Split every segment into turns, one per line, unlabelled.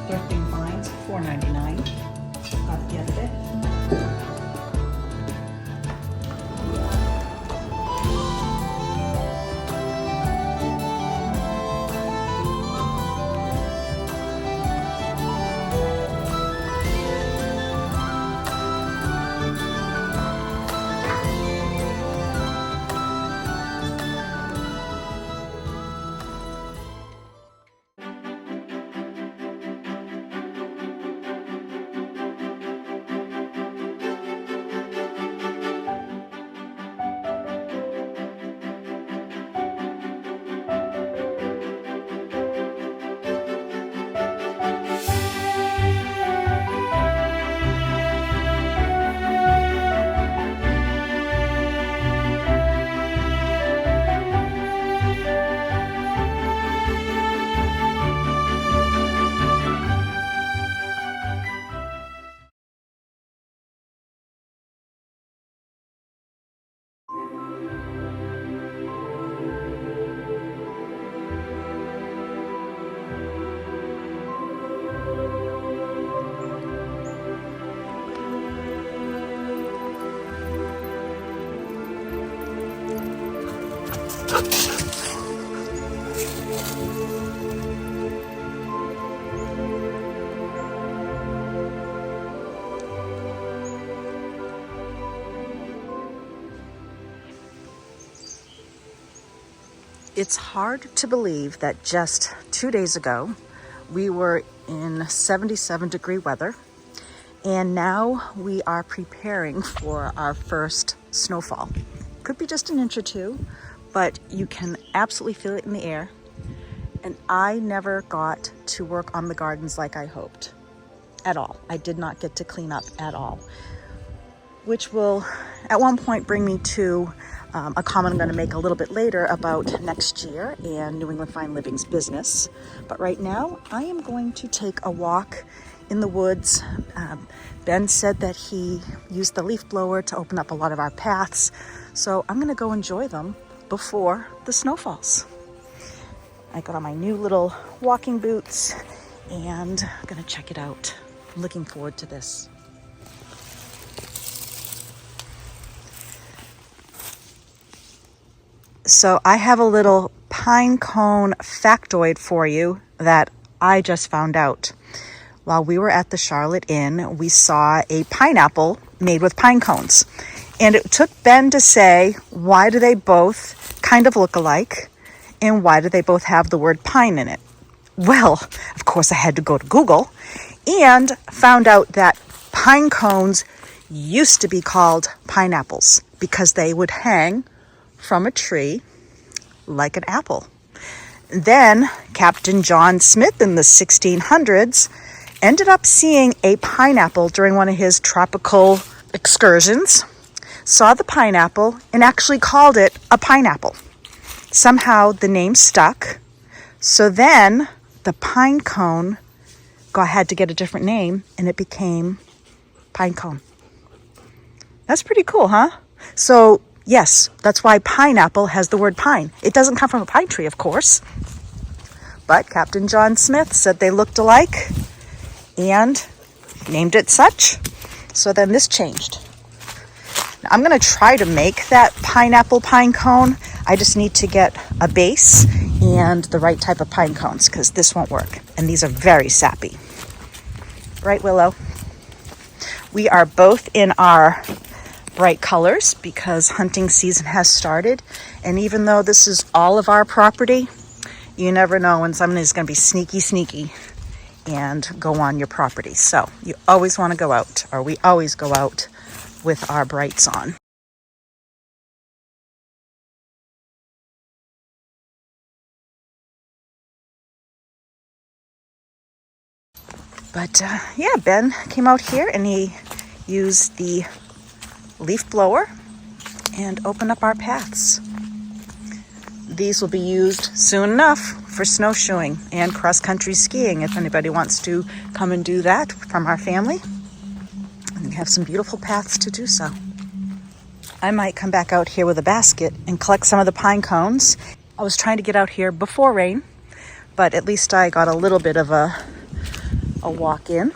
Thrifting finds, $4.99. Got it the other day. It's hard to believe that just 2 days ago, we were in 77-degree weather, and now we are preparing for our first snowfall. Could be just an inch or two, but you can absolutely feel it in the air. And I never got to work on the gardens like I hoped at all. I did not get to clean up at all, which will at one point bring me to a comment I'm going to make a little bit later about next year and New England Fine Living's business. But right now, I am going to take a walk in the woods. Ben said that he used the leaf blower to open up a lot of our paths, so I'm going to go enjoy them before the snow falls. I got on my new little walking boots and I'm going to check it out. I'm looking forward to this. So I have a little pine cone factoid for you that I just found out. While we were at the Charlotte Inn, we saw a pineapple made with pine cones. And it took Ben to say, why do they both kind of look alike? And why do they both have the word pine in it? Well, of course, I had to go to Google and found out that pine cones used to be called pineapples because they would hang from a tree like an apple. Then Captain John Smith in the 1600s ended up seeing a pineapple during one of his tropical excursions. saw the pineapple and actually called it a pineapple. Somehow the name stuck. So then the pine cone had to get a different name, and it became pinecone. That's pretty cool, huh? So yes, that's why pineapple has the word pine. It doesn't come from a pine tree, of course, but Captain John Smith said they looked alike and named it such. So then this changed. Now, I'm going to try to make that pineapple pine cone. I just need to get a base and the right type of pine cones, because this won't work. And these are very sappy. Right, Willow? We are both in our bright colors because hunting season has started. And even though this is all of our property, you never know when somebody's going to be sneaky and go on your property. So you always want to go out, or we always go out with our brights on. But yeah, Ben came out here and he used the leaf blower and opened up our paths. These will be used soon enough for snowshoeing and cross-country skiing if anybody wants to come and do that from our family. And we have some beautiful paths to do so. I might come back out here with a basket and collect some of the pine cones. I was trying to get out here before rain, but at least I got a little bit of a walk in.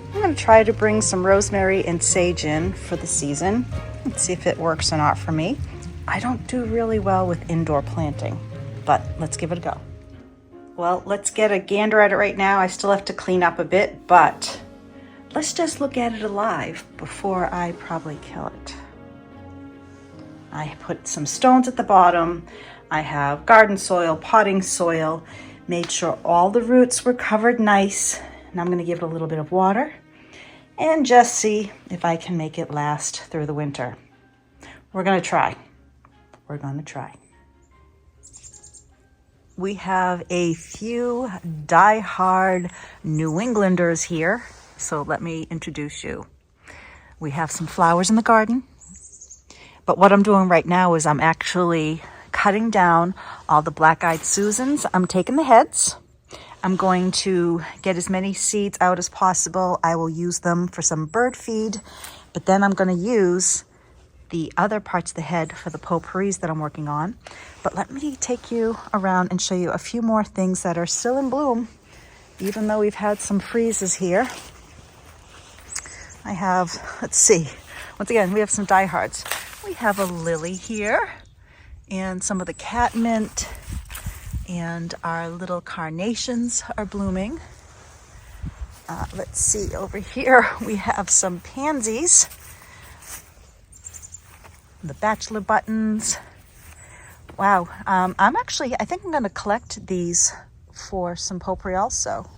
I'm going to try to bring some rosemary and sage in for the season. Let's see if it works or not for me. I don't do really well with indoor planting, but let's give it a go. Well, let's get a gander at it right now. I still have to clean up a bit, but let's just look at it alive before I probably kill it. I put some stones at the bottom. I have garden soil, potting soil, made sure all the roots were covered nice. And I'm going to give it a little bit of water and just see if I can make it last through the winter. We're going to try. We're going to try. We have a few die-hard New Englanders here, so let me introduce you. We have some flowers in the garden, but what I'm doing right now is I'm actually cutting down all the black-eyed Susans. I'm taking the heads. I'm going to get as many seeds out as possible. I will use them for some bird feed, but then I'm going to use the other parts of the head for the potpourris that I'm working on. But let me take you around and show you a few more things that are still in bloom, even though we've had some freezes here. I have, let's see, once again, we have some diehards. We have a lily here and some of the catmint, and our little carnations are blooming. Let's see, over here we have some pansies, the bachelor buttons. Wow, I think I'm going to collect these for some potpourri also.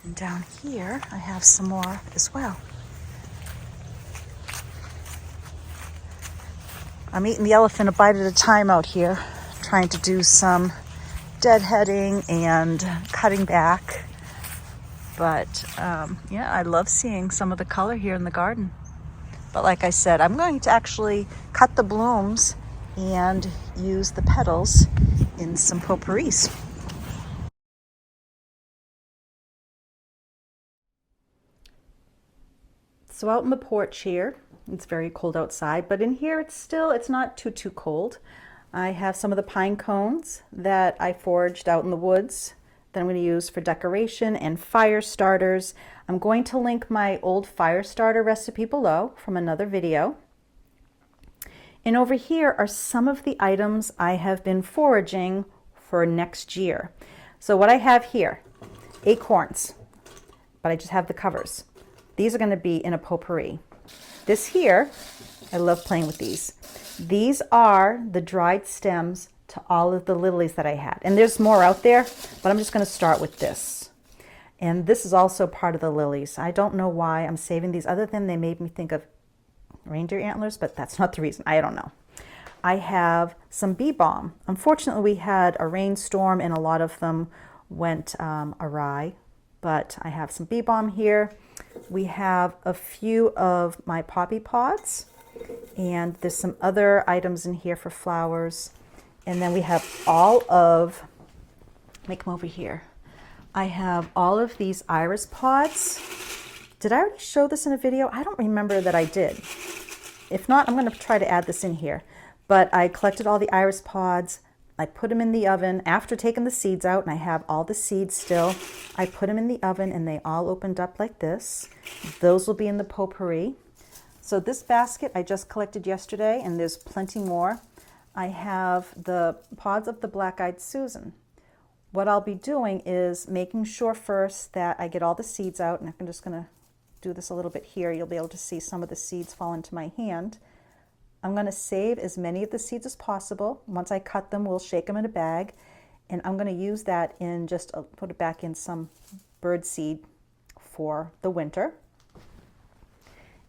And down here I have some more as well. I'm eating the elephant a bite at a time out here, trying to do some deadheading and cutting back. But yeah, I love seeing some of the color here in the garden. But like I said, I'm going to actually cut the blooms and use the petals in some potpourris. So out in the porch here, it's very cold outside, but in here it's not too cold. I have some of the pine cones that I foraged out in the woods that I'm going to use for decoration and fire starters. I'm going to link my old fire starter recipe below from another video. And over here are some of the items I have been foraging for next year. So what I have here, acorns, but I just have the covers. These are going to be in a potpourri. This here, I love playing with these. These are the dried stems to all of the lilies that I had. And there's more out there, but I'm just going to start with this. And this is also part of the lilies. I don't know why I'm saving these other than they made me think of reindeer antlers, but that's not the reason. I don't know. I have some bee balm. Unfortunately, we had a rainstorm and a lot of them went awry, but I have some bee balm here. We have a few of my poppy pods, and there's some other items in here for flowers. And then we have all of, let me come over here. I have all of these iris pods. Did I already show this in a video? I don't remember that I did. If not, I'm going to try to add this in here. But I collected all the iris pods. I put them in the oven after taking the seeds out, and I have all the seeds still. I put them in the oven and they all opened up like this. Those will be in the potpourri. So this basket I just collected yesterday, and there's plenty more. I have the pods of the black-eyed Susan. What I'll be doing is making sure first that I get all the seeds out, and I'm just going to do this a little bit here. You'll be able to see some of the seeds fall into my hand. I'm going to save as many of the seeds as possible. Once I cut them, we'll shake them in a bag, and I'm going to use that in just put it back in some bird seed for the winter.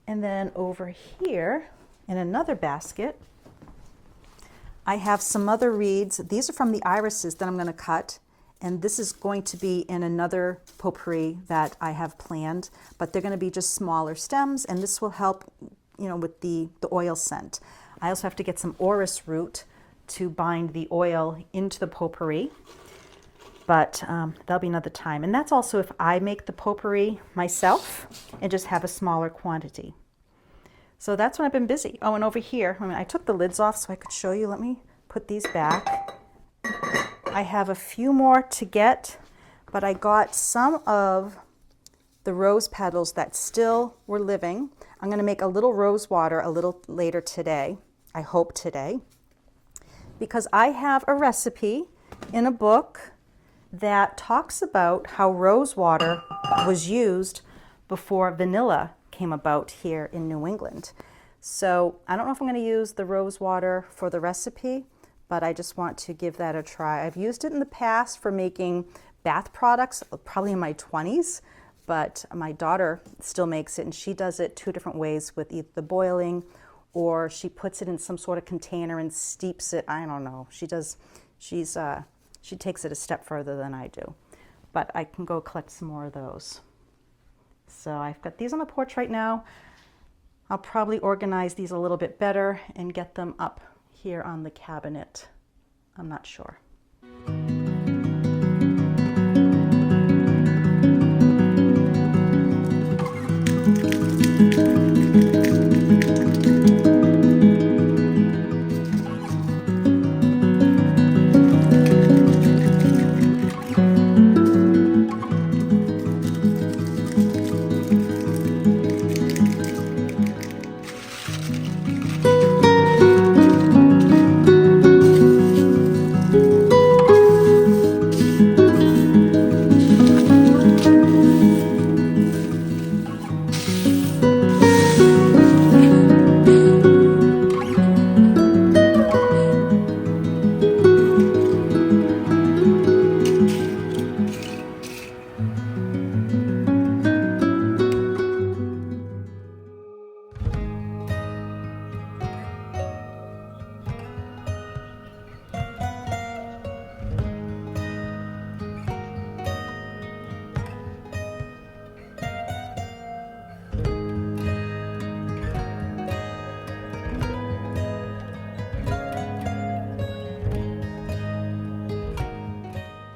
And then over here in another basket, I have some other reeds. These are from the irises that I'm going to cut, and this is going to be in another potpourri that I have planned, but they're going to be just smaller stems, and this will help, you know, with the oil scent. I also have to get some orris root to bind the oil into the potpourri, but that'll be another time. And that's also if I make the potpourri myself and just have a smaller quantity. So that's when I've been busy. Oh, and over here, I took the lids off so I could show you. Let me put these back. I have a few more to get, but I got some of the rose petals that still were living. I'm going to make a little rose water a little later today. I hope today. Because I have a recipe in a book that talks about how rose water was used before vanilla came about here in New England. So I don't know if I'm going to use the rose water for the recipe, but I just want to give that a try. I've used it in the past for making bath products, probably in my 20s, but my daughter still makes it, and she does it 2 different ways, with either the boiling or she puts it in some sort of container and steeps it. I don't know. She takes it a step further than I do, but I can go collect some more of those. So I've got these on the porch right now. I'll probably organize these a little bit better and get them up here on the cabinet. I'm not sure.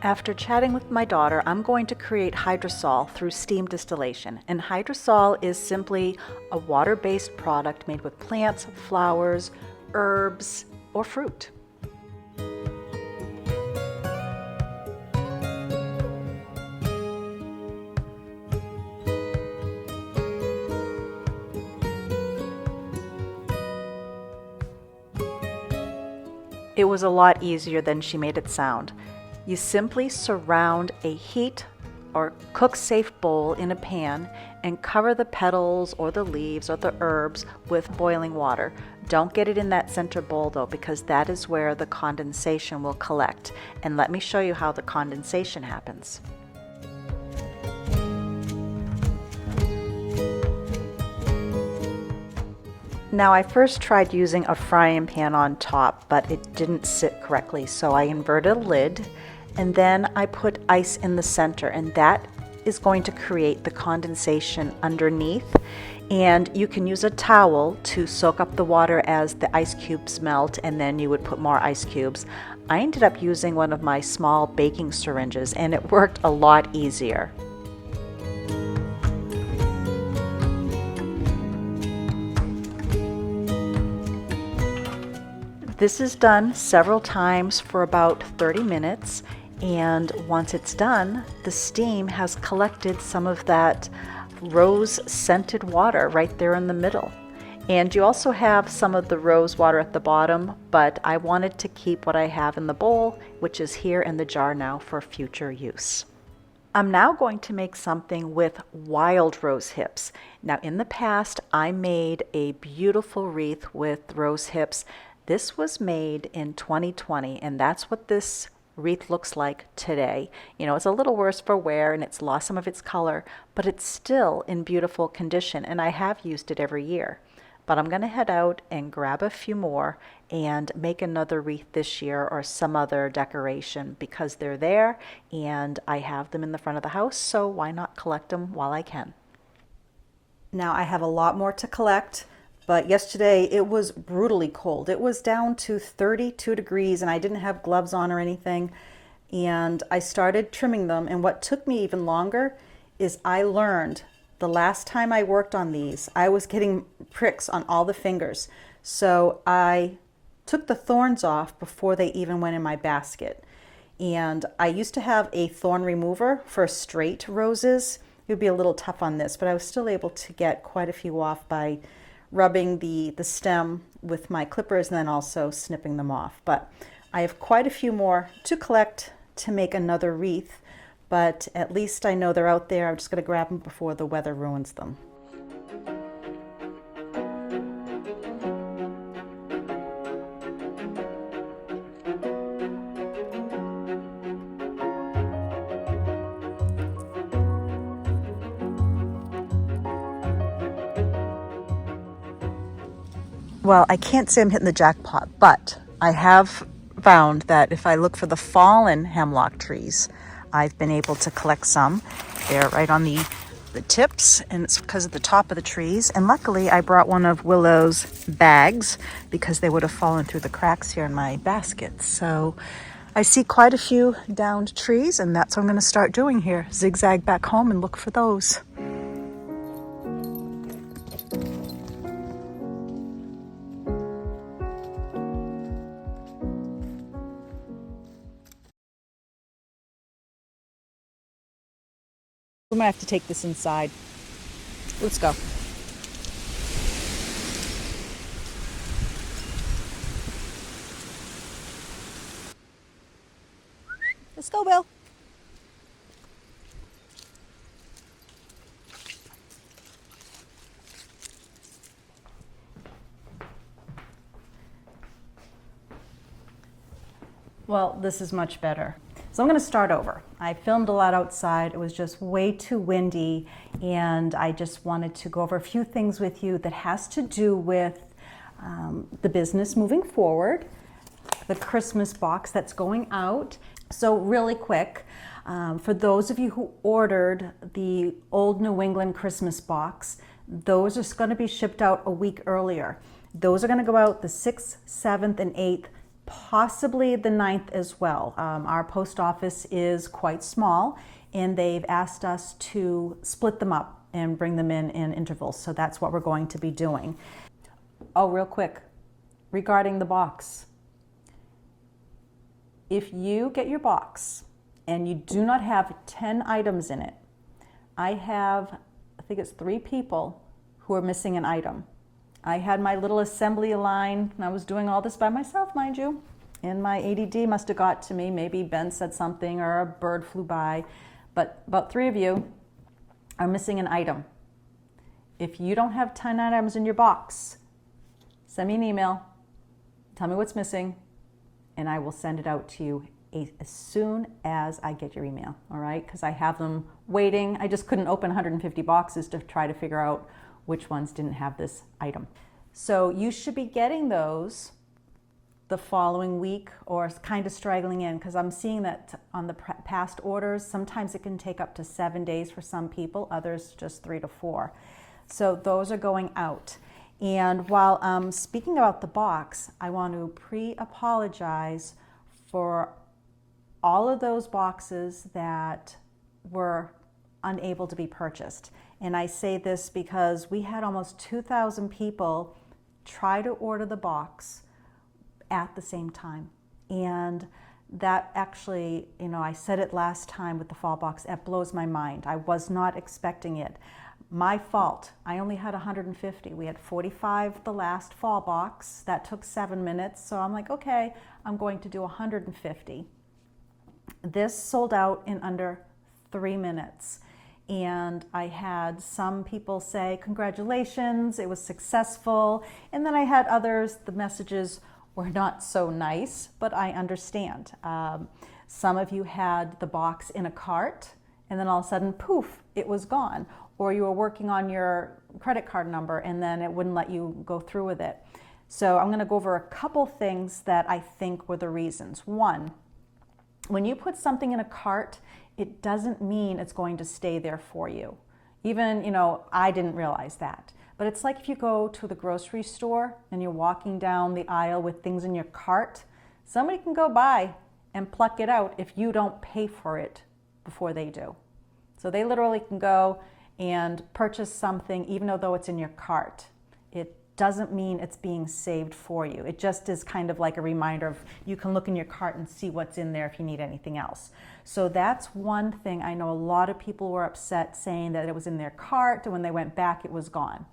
After chatting with my daughter, I'm going to create hydrosol through steam distillation. And hydrosol is simply a water-based product made with plants, flowers, herbs, or fruit. It was a lot easier than she made it sound. You simply surround a heat or cook-safe bowl in a pan and cover the petals or the leaves or the herbs with boiling water. Don't get it in that center bowl though, because that is where the condensation will collect. And let me show you how the condensation happens. Now, I first tried using a frying pan on top, but it didn't sit correctly, so I inverted a lid, and then I put ice in the center, and that is going to create the condensation underneath. And you can use a towel to soak up the water as the ice cubes melt, and then you would put more ice cubes. I ended up using one of my small baking syringes, and it worked a lot easier. This is done several times for about 30 minutes, and once it's done, the steam has collected some of that rose scented water right there in the middle. And you also have some of the rose water at the bottom, but I wanted to keep what I have in the bowl, which is here in the jar now for future use. I'm now going to make something with wild rose hips. Now, in the past, I made a beautiful wreath with rose hips. This was made in 2020, and that's what this wreath looks like today. You know, it's a little worse for wear and it's lost some of its color, but it's still in beautiful condition, and I have used it every year. But I'm going to head out and grab a few more and make another wreath this year or some other decoration because they're there and I have them in the front of the house, so why not collect them while I can? Now, I have a lot more to collect. But yesterday it was brutally cold. It was down to 32 degrees and I didn't have gloves on or anything. And I started trimming them. And what took me even longer is I learned the last time I worked on these, I was getting pricks on all the fingers. So I took the thorns off before they even went in my basket. And I used to have a thorn remover for straight roses. It would be a little tough on this, but I was still able to get quite a few off by rubbing the stem with my clippers and then also snipping them off. But I have quite a few more to collect to make another wreath, but at least I know they're out there. I'm just going to grab them before the weather ruins them. Well, I can't say I'm hitting the jackpot, but I have found that if I look for the fallen hemlock trees, I've been able to collect some. They're right on the tips, and it's because of the top of the trees. And luckily, I brought one of Willow's bags because they would have fallen through the cracks here in my basket. So I see quite a few downed trees, and that's what I'm going to start doing here. Zigzag back home and look for those. I'm gonna have to take this inside. Let's go. Let's go, Bill. Well, this is much better. So I'm going to start over. I filmed a lot outside. It was just way too windy, and I just wanted to go over a few things with you that has to do with the business moving forward, the Christmas box that's going out. So really quick, for those of you who ordered the Old New England Christmas box, those are going to be shipped out a week earlier. Those are going to go out the 6th, 7th, and 8th possibly the 9th as well. Our post office is quite small, and they've asked us to split them up and bring them in intervals. So that's what we're going to be doing. Oh, real quick, regarding the box. If you get your box and you do not have 10 items in it, I think it's 3 people who are missing an item. I had my little assembly line, and I was doing all this by myself, mind you, and my ADD must have got to me. Maybe Ben said something or a bird flew by, but about 3 of you are missing an item. If you don't have 10 items in your box, send me an email, tell me what's missing, and I will send it out to you as soon as I get your email, all right? Because I have them waiting. I just couldn't open 150 boxes to try to figure out which ones didn't have this item. So you should be getting those the following week, or kind of straggling in, because I'm seeing that on the past orders, sometimes it can take up to 7 days for some people, others just 3 to 4. So those are going out. And while I'm speaking about the box, I want to pre-apologize for all of those boxes that were unable to be purchased. And I say this because we had almost 2,000 people try to order the box at the same time. And that actually, I said it last time with the fall box, it blows my mind. I was not expecting it. My fault. I only had 150. We had 45 the last fall box. That took 7 minutes. So I'm like, okay, I'm going to do 150. This sold out in under 3 minutes. And I had some people say, congratulations, it was successful. And then I had others, the messages were not so nice, but I understand. Some of you had the box in a cart, and then all of a sudden, poof, it was gone. Or you were working on your credit card number, and then it wouldn't let you go through with it. So I'm gonna go over a couple things that I think were the reasons. One, when you put something in a cart, it doesn't mean it's going to stay there for you. Even, I didn't realize that. But it's like if you go to the grocery store and you're walking down the aisle with things in your cart, somebody can go by and pluck it out if you don't pay for it before they do. So they literally can go and purchase something even though it's in your cart. It doesn't mean it's being saved for you. It just is kind of like a reminder of you can look in your cart and see what's in there if you need anything else. So that's one thing. I know a lot of people were upset saying that it was in their cart, and when they went back, it was gone.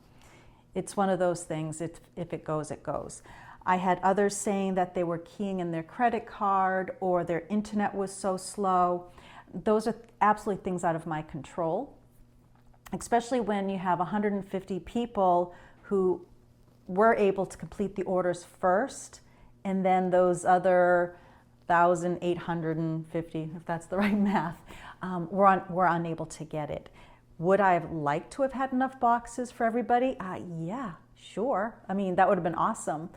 It's one of those things, if it goes, it goes. I had others saying that they were keying in their credit card or their internet was so slow. Those are absolutely things out of my control, especially when you have 150 people who were able to complete the orders first, and then those other 1,850, if that's the right math, were unable to get it. Would I have liked to have had enough boxes for everybody? Yeah, sure. I mean, that would have been awesome.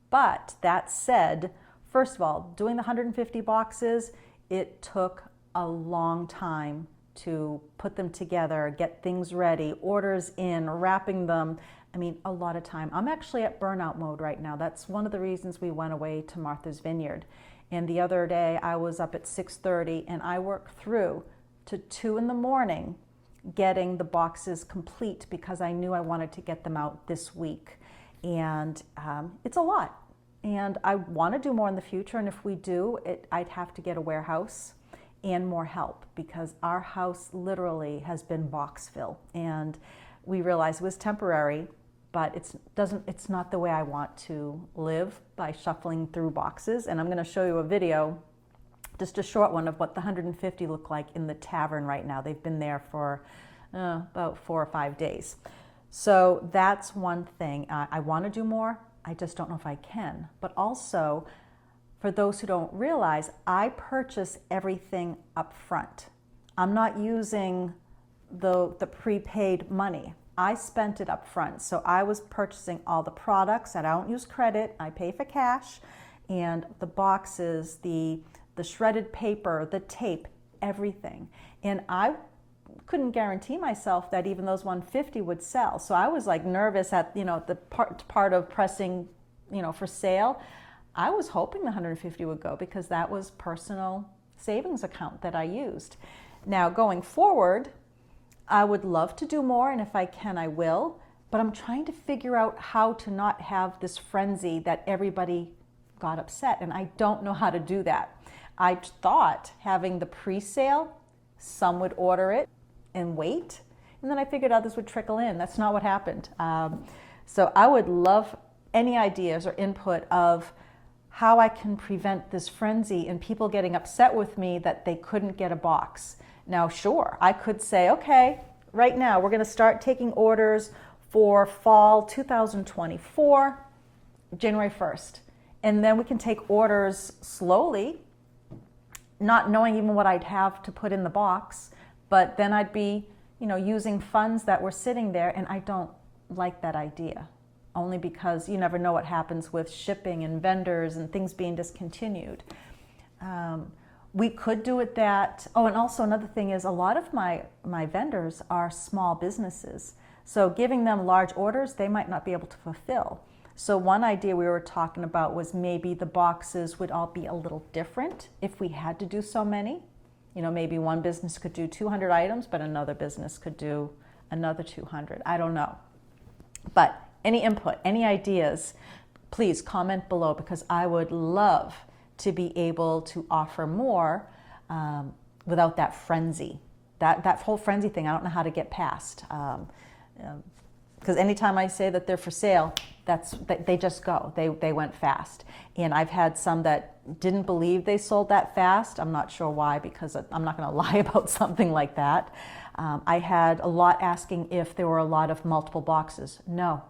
But that said, first of all, doing the 150 boxes, it took a long time to put them together, get things ready, orders in, wrapping them. I mean, a lot of time. I'm actually at burnout mode right now. That's one of the reasons we went away to Martha's Vineyard. And the other day I was up at 6:30 and I worked through to 2 in the morning getting the boxes complete because I knew I wanted to get them out this week. And it's a lot. And I want to do more in the future. And if we do, I'd have to get a warehouse and more help because our house literally has been box fill. And we realized it was temporary, but it's not the way I want to live by shuffling through boxes. And I'm going to show you a video, just a short one, of what the 150 look like in the tavern right now. They've been there for about 4 or 5 days. So that's one thing. I want to do more. I just don't know if I can. But also, for those who don't realize, I purchase everything up front. I'm not using the prepaid money. I spent it up front. So I was purchasing all the products, and I don't use credit. I pay for cash, and the boxes, the shredded paper, the tape, everything. And I couldn't guarantee myself that even those 150 would sell. So I was like nervous at, the part of pressing, for sale.
I was hoping the 150 would go because that was personal savings account that I used. Now going forward, I would love to do more, and if I can, I will, but I'm trying to figure out how to not have this frenzy that everybody got upset, and I don't know how to do that. I thought having the pre-sale, some would order it and wait, and then I figured others would trickle in. That's not what happened. So I would love any ideas or input of how I can prevent this frenzy and people getting upset with me that they couldn't get a box. Now, sure, I could say, okay, right now we're going to start taking orders for fall 2024, January 1st. And then we can take orders slowly, not knowing even what I'd have to put in the box, but then I'd be, using funds that were sitting there, and I don't like that idea, only because you never know what happens with shipping and vendors and things being discontinued. We could do it that, and also another thing is a lot of my vendors are small businesses. So giving them large orders, they might not be able to fulfill. So one idea we were talking about was maybe the boxes would all be a little different if we had to do so many. Maybe one business could do 200 items, but another business could do another 200. I don't know. But any input, any ideas, please comment below, because I would love to be able to offer more without that frenzy. That whole frenzy thing, I don't know how to get past. Because anytime I say that they're for sale, they just go. They went fast. And I've had some that didn't believe they sold that fast. I'm not sure why, because I'm not going to lie about something like that. I had a lot asking if there were a lot of multiple boxes. No.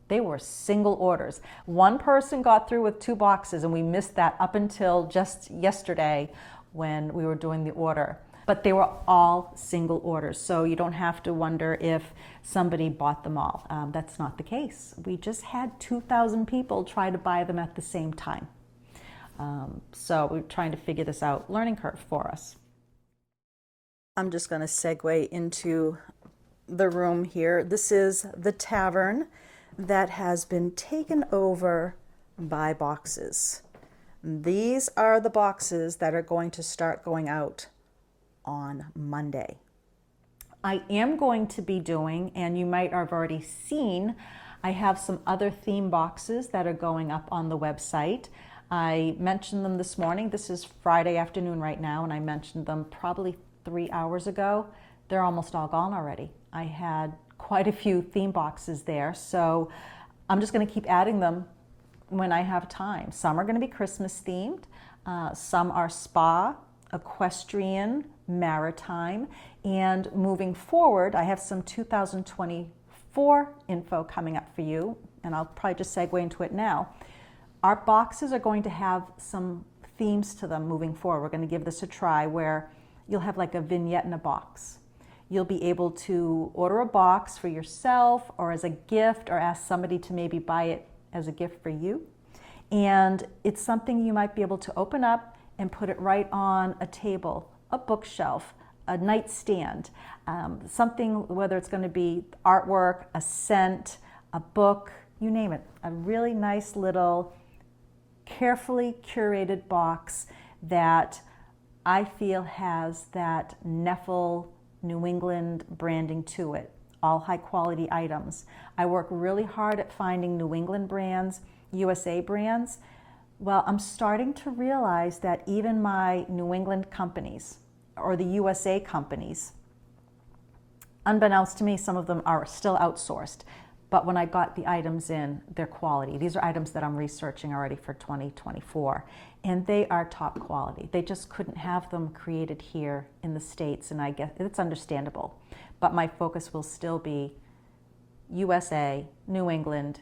They were single orders. One person got through with 2 boxes, and we missed that up until just yesterday when we were doing the order. But they were all single orders, so you don't have to wonder if somebody bought them all. That's not the case. We just had 2,000 people try to buy them at the same time. So we're trying to figure this out. Learning curve for us. I'm just going to segue into the room here. This is the tavern that has been taken over by boxes. These are the boxes that are going to start going out on Monday. I am going to be doing, and you might have already seen, I have some other theme boxes that are going up on the website. I mentioned them this morning. This is Friday afternoon right now, and I mentioned them probably 3 hours ago. They're almost all gone already. I had quite a few theme boxes there, so I'm just going to keep adding them when I have time. Some are going to be Christmas themed, some are spa, equestrian, maritime, and moving forward, I have some 2024 info coming up for you, and I'll probably just segue into it now. Our boxes are going to have some themes to them moving forward. We're going to give this a try where you'll have like a vignette in a box. You'll be able to order a box for yourself or as a gift, or ask somebody to maybe buy it as a gift for you. And it's something you might be able to open up and put it right on a table, a bookshelf, a nightstand, something, whether it's going to be artwork, a scent, a book, you name it. A really nice little carefully curated box that I feel has that Neffel New England branding to it. All high quality items. I work really hard at finding New England brands, USA brands. Well, I'm starting to realize that even my New England companies or the USA companies, unbeknownst to me, some of them are still outsourced. But when I got the items in, they're quality. These are items that I'm researching already for 2024, and they are top quality. They just couldn't have them created here in the States, and I guess it's understandable. But my focus will still be USA, New England,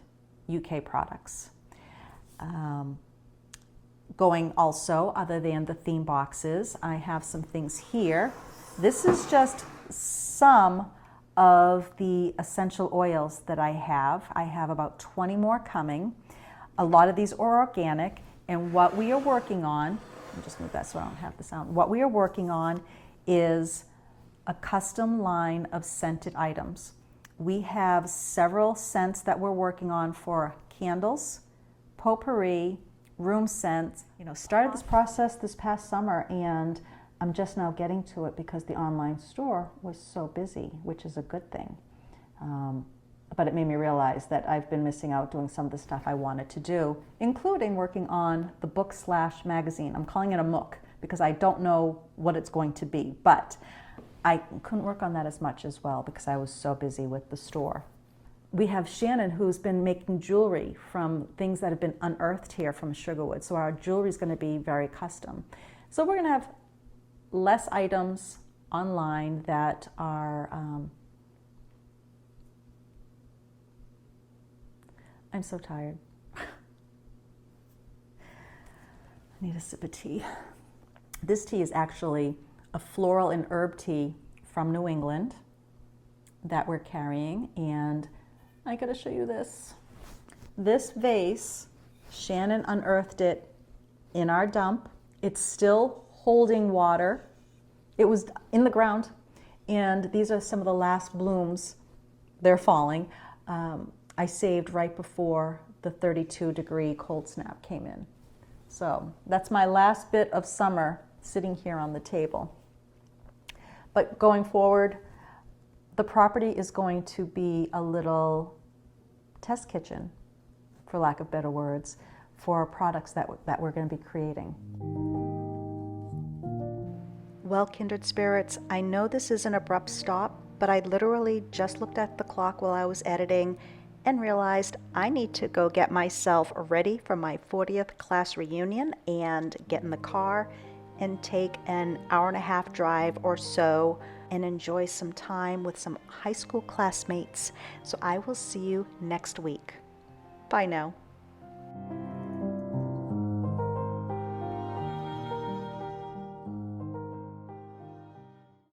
UK products. Going also, other than the theme boxes, I have some things here. This is just some of the essential oils that I have. I have about 20 more coming. A lot of these are organic, and what we are working on, I'll just move that so I don't have the sound. What we are working on is a custom line of scented items. We have several scents that we're working on for candles, potpourri, room scents. Started this process this past summer, and I'm just now getting to it because the online store was so busy, which is a good thing. But it made me realize that I've been missing out doing some of the stuff I wanted to do, including working on the book/magazine. I'm calling it a MOOC because I don't know what it's going to be, but I couldn't work on that as much as well because I was so busy with the store. We have Shannon, who's been making jewelry from things that have been unearthed here from Sugarwood. So our jewelry is going to be very custom. So we're going to have less items online that are, I'm so tired. I need a sip of tea. This tea is actually a floral and herb tea from New England that we're carrying, and I gotta show you this. This vase, Shannon unearthed it in our dump. It's still holding water. It was in the ground, and these are some of the last blooms. They're falling. I saved right before the 32-degree cold snap came in. So that's my last bit of summer sitting here on the table. But going forward, the property is going to be a little test kitchen, for lack of better words, for products that we're going to be creating.
Well, kindred spirits, I know this is an abrupt stop, but I literally just looked at the clock while I was editing and realized I need to go get myself ready for my 40th class reunion and get in the car and take an hour-and-a-half drive or so and enjoy some time with some high school classmates. So I will see you next week. Bye now.